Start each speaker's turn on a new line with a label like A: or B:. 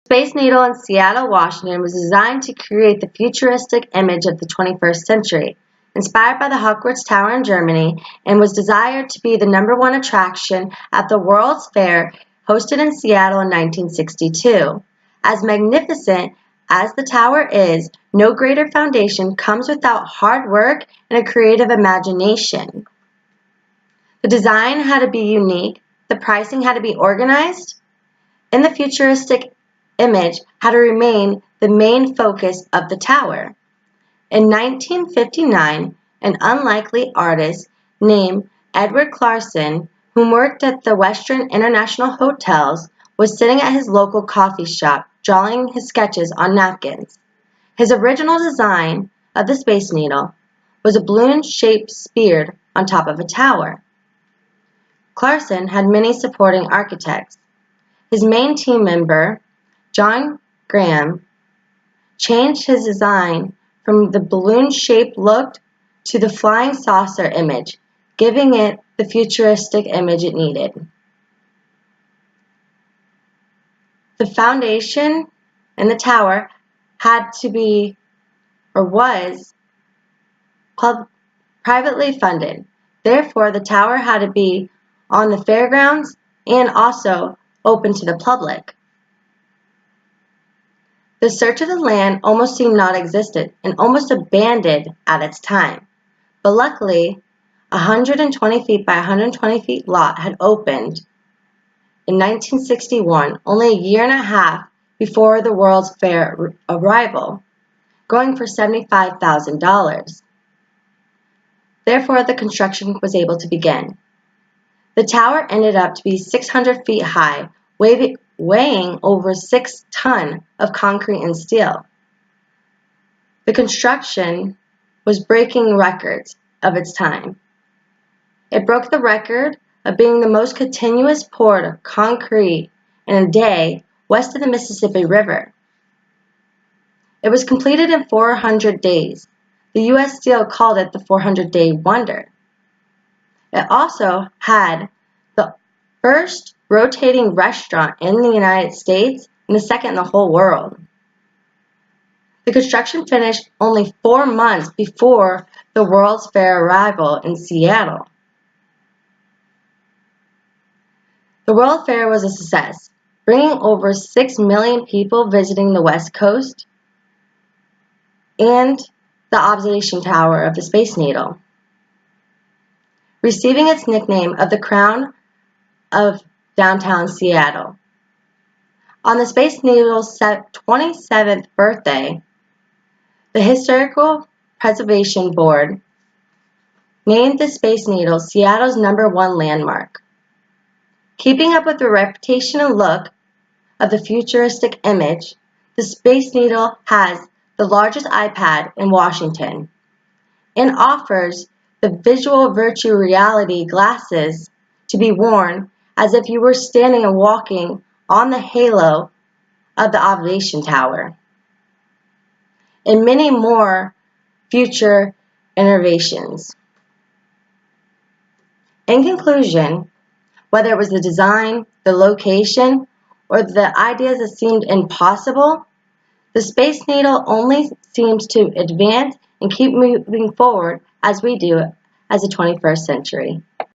A: Space Needle in Seattle, Washington was designed to create the futuristic image of the 21st century, inspired by the Hogwarts Tower in Germany, and was desired to be the #1 attraction at the World's Fair hosted in Seattle in 1962. As magnificent as the tower is, no greater foundation comes without hard work and a creative imagination. The design had to be unique, the pricing had to be organized, and the futuristic image had to remain the main focus of the tower. In 1959, an unlikely artist named Edward Clarkson, who worked at the Western International Hotels, was sitting at his local coffee shop drawing his sketches on napkins. His original design of the Space Needle was a balloon-shaped sphere on top of a tower. Clarkson had many supporting architects. His main team member, John Graham, changed his design from the balloon-shaped look to the flying saucer image, giving it the futuristic image it needed. The foundation in the tower had to be, or was, privately funded. Therefore, the tower had to be on the fairgrounds and also open to the public. The search of the land almost seemed non-existent and almost abandoned at its time. But luckily, a 120 feet by 120 feet lot had opened in 1961, only a year and a half before the World's Fair arrival, going for $75,000. Therefore, the construction was able to begin. The tower ended up to be 600 feet high, weighing over 6 tons of concrete and steel. The construction was breaking records of its time. It broke the record of being the most continuous pour of concrete in a day west of the Mississippi River. It was completed in 400 days. The U.S. Steel called it the 400-day wonder. It also had the first rotating restaurant in the United States and the second in the whole world. The construction finished only 4 months before the World's Fair arrival in Seattle. The World Fair was a success, bringing over 6 million people visiting the West Coast and the observation tower of the Space Needle, receiving its nickname of the Crown of Downtown Seattle. On the Space Needle's 27th birthday, the Historical Preservation Board named the Space Needle Seattle's #1 landmark. Keeping up with the reputation and look of the futuristic image, the Space Needle has the largest iPad in Washington and offers the visual virtual reality glasses to be worn as if you were standing and walking on the halo of the observation tower, and many more future innovations. In conclusion, whether it was the design, the location, or the ideas that seemed impossible, the Space Needle only seems to advance and keep moving forward as we do as the 21st century.